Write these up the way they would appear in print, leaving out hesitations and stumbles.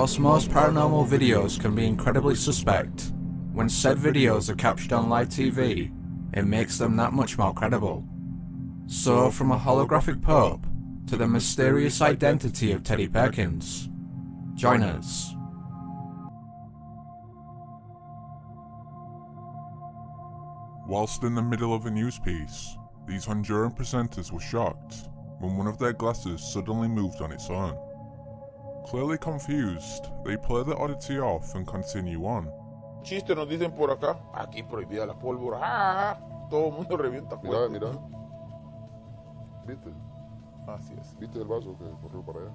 Whilst most paranormal videos can be incredibly suspect, when said videos are captured on live TV, it makes them that much more credible. So, from a holographic Pope to the mysterious identity of Teddy Perkins, join us. Whilst in the middle of a news piece, these Honduran presenters were shocked when one of their glasses suddenly moved on its own. Clearly confused, they play the oddity off and continue on. Chiste nos dicen por acá, aquí prohibida la pólvora, todo el mundo revienta fuerte. Mira, ¿viste? Así es. ¿Viste el vaso que corrió para allá?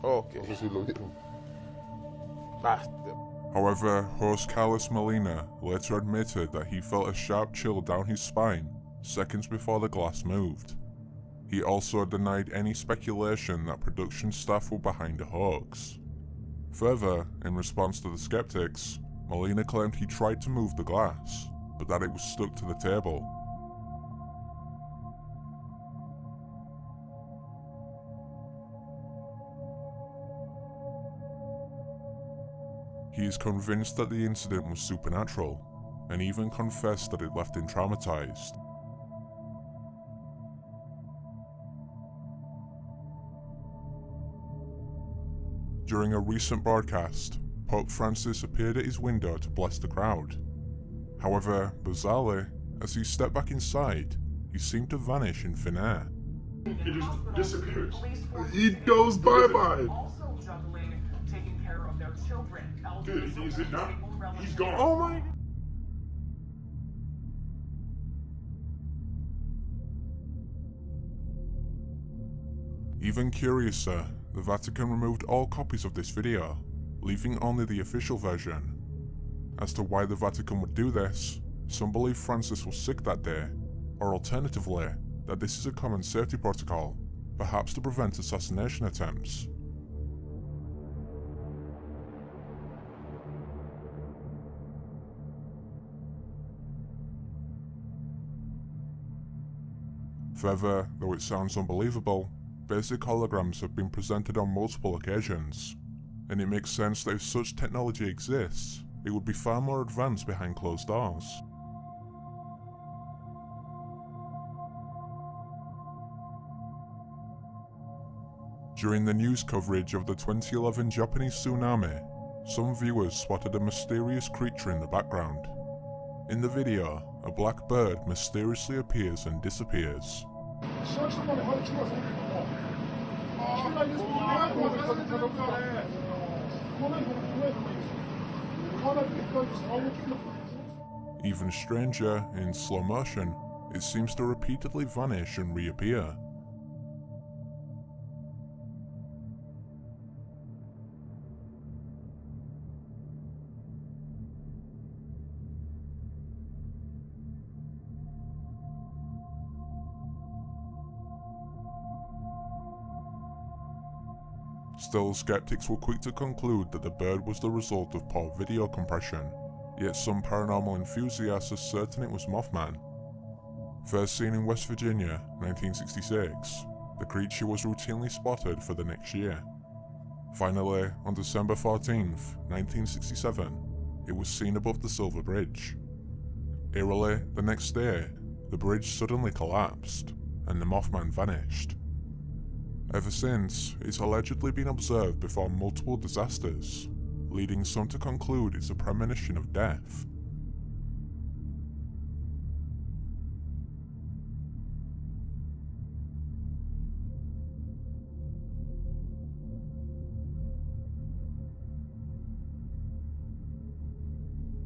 Ok. No sé si lo vieron. Basta. However, host Carlos Molina later admitted that he felt a sharp chill down his spine seconds before the glass moved. He also denied any speculation that production staff were behind a hoax. Further, in response to the skeptics, Molina claimed he tried to move the glass, but that it was stuck to the table. He is convinced that the incident was supernatural, and even confessed that it left him traumatized. During a recent broadcast, Pope Francis appeared at his window to bless the crowd. However, bizarrely, as he stepped back inside, he seemed to vanish in thin air. He just disappears. He goes bye-bye. Also juggling taking care of their children. Dude, is it not? He's gone. Oh my. Even curiouser, the Vatican removed all copies of this video, leaving only the official version. As to why the Vatican would do this, some believe Francis was sick that day, or alternatively, that this is a common safety protocol, perhaps to prevent assassination attempts. Further, though it sounds unbelievable, basic holograms have been presented on multiple occasions, and it makes sense that if such technology exists, it would be far more advanced behind closed doors. During the news coverage of the 2011 Japanese tsunami, some viewers spotted a mysterious creature in the background. In the video, a black bird mysteriously appears and disappears. Even stranger, in slow motion, it seems to repeatedly vanish and reappear. Still, skeptics were quick to conclude that the bird was the result of poor video compression, yet some paranormal enthusiasts are certain it was Mothman. First seen in West Virginia, 1966, the creature was routinely spotted for the next year. Finally, on December 14, 1967, it was seen above the Silver Bridge. Eerily, the next day, the bridge suddenly collapsed, and the Mothman vanished. Ever since, it's allegedly been observed before multiple disasters, leading some to conclude it's a premonition of death.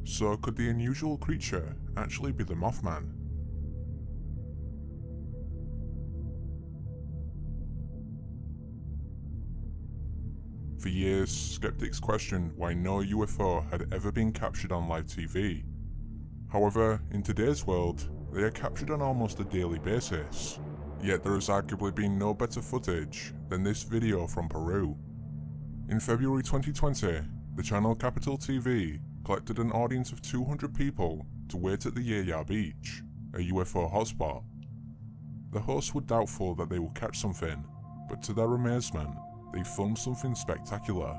So could the unusual creature actually be the Mothman? For years, skeptics questioned why no UFO had ever been captured on live TV. However, in today's world, they are captured on almost a daily basis. Yet there has arguably been no better footage than this video from Peru. In February 2020, the channel Capital TV collected an audience of 200 people to wait at the Yaya Beach, a UFO hotspot. The hosts were doubtful that they would catch something, but to their amazement, they filmed something spectacular.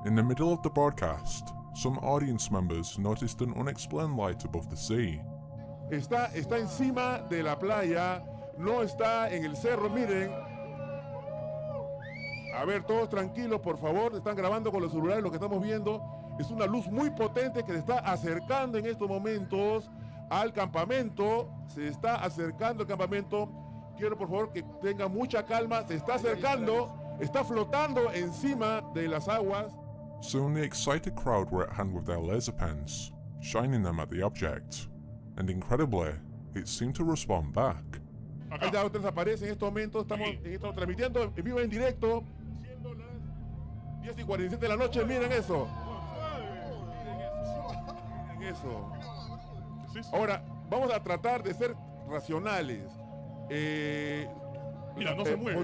In the middle of the broadcast, some audience members noticed an unexplained light above the sea. Está encima de la playa, no está en el cerro, miren. A ver, todos tranquilos, por favor, están grabando con los celulares lo que estamos viendo. Es una luz muy potente que se está acercando en estos momentos al campamento. Se está acercando al campamento. Quiero, por favor, que tengan mucha calma. Se está acercando, está flotando encima de las aguas. Soon the excited crowd were at hand with their laser pens, shining them at the object. And incredibly, it seemed to respond back. Ahí ya otra aparece en estos momentos. Estamos transmitiendo en vivo, en directo. Siendo las 10:47 de la noche. Miren eso. Miren eso. Ahora, vamos a tratar de ser racionales. Mira, no se mueve.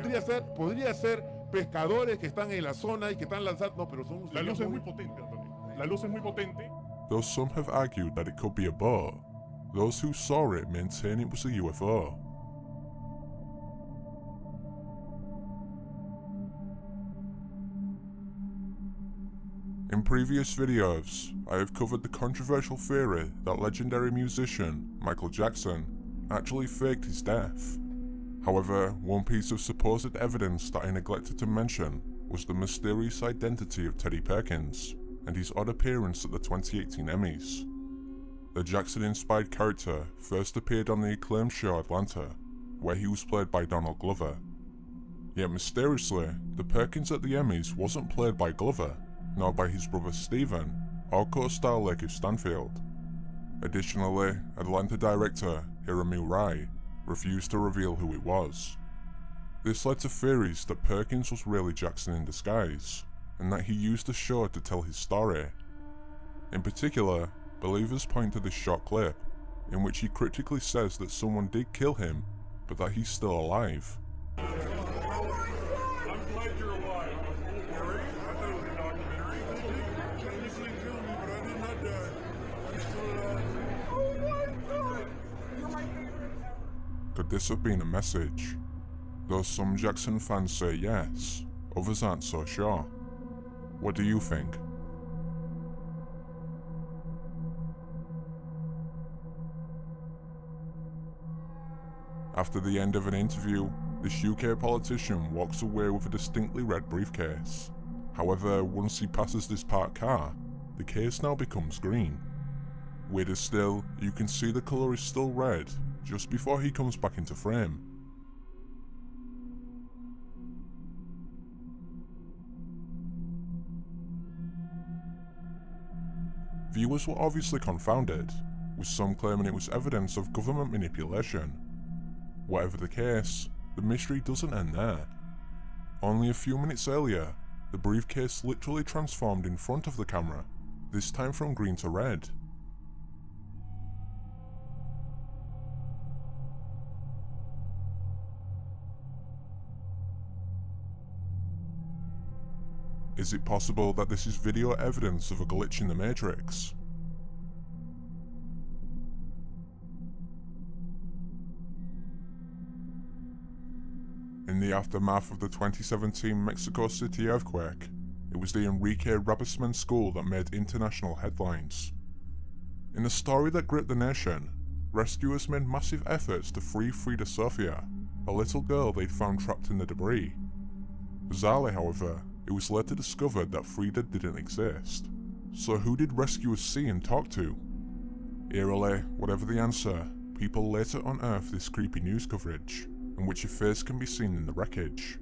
Podría ser pescadores que están en la zona y que están lanzando. No, pero son. La luz es muy potente, Antonio. La luz es muy potente. Though some have argued that it could be a boat, those who saw it maintain it was a UFO. In previous videos, I have covered the controversial theory that legendary musician Michael Jackson actually faked his death. However, one piece of supposed evidence that I neglected to mention was the mysterious identity of Teddy Perkins and his odd appearance at the 2018 Emmys. The Jackson-inspired character first appeared on the acclaimed show Atlanta, where he was played by Donald Glover. Yet mysteriously, the Perkins at the Emmys wasn't played by Glover, nor by his brother Stephen, or co-star Lakeith Stanfield. Additionally, Atlanta director Hiromu Rai refused to reveal who it was. This led to theories that Perkins was really Jackson in disguise, and that he used the show to tell his story. In particular, believers point to this short clip, in which he cryptically says that someone did kill him, but that he's still alive. I'm glad you're alive. Harry, I thought it was a documentary. You can kill me, but I did not die. I'm still alive. Oh my God! You're my favorite. Could this have been a message? Though some Jackson fans say yes, others aren't so sure. What do you think? After the end of an interview, this UK politician walks away with a distinctly red briefcase. However, once he passes this parked car, the case now becomes green. Weirder still, you can see the colour is still red just before he comes back into frame. Viewers were obviously confounded, with some claiming it was evidence of government manipulation. Whatever the case, the mystery doesn't end there. Only a few minutes earlier, the briefcase literally transformed in front of the camera, this time from green to red. Is it possible that this is video evidence of a glitch in the Matrix? In the aftermath of the 2017 Mexico City earthquake, it was the Enrique Rabasman School that made international headlines. In a story that gripped the nation, rescuers made massive efforts to free Frida Sofia, a little girl they'd found trapped in the debris. Bizarrely, however, it was later discovered that Frida didn't exist. So who did rescuers see and talk to? Eerily, whatever the answer, people later unearthed this creepy news coverage, in which a face can be seen in the wreckage.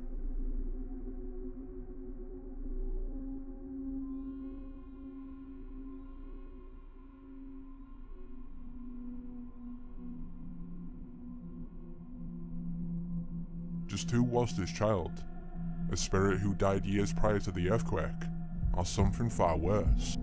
Just who was this child? A spirit who died years prior to the earthquake, or something far worse?